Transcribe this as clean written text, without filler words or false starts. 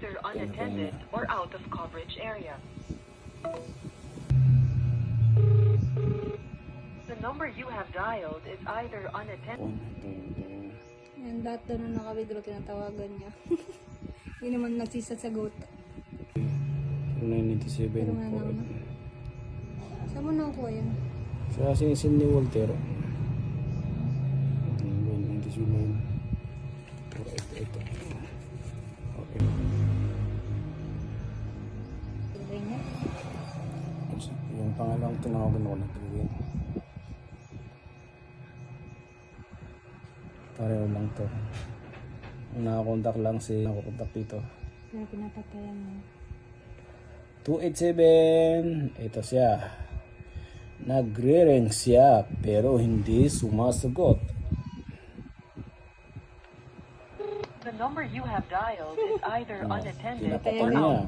either unattended or out of coverage area. The number you have dialed is either unattended. Ayan, lahat daw na nakawithdraw, tinatawagan niya. Hindi naman nagsisasagot. 997 Pero po. nga naman. Saan mo nakuha yan? Sa sinisin ni Walter. 997. Ito. Okay. Tuloy niya. Yung pangalang tinawagan ko na tuloy. Pareho lang to. Ang nakakontak lang si nakakontak dito. Kaya pinapatayan mo. 287. Ito siya. Nagre-ring siya pero hindi sumasagot. The number you have dialed is either unattended Pinapatay or niya. out.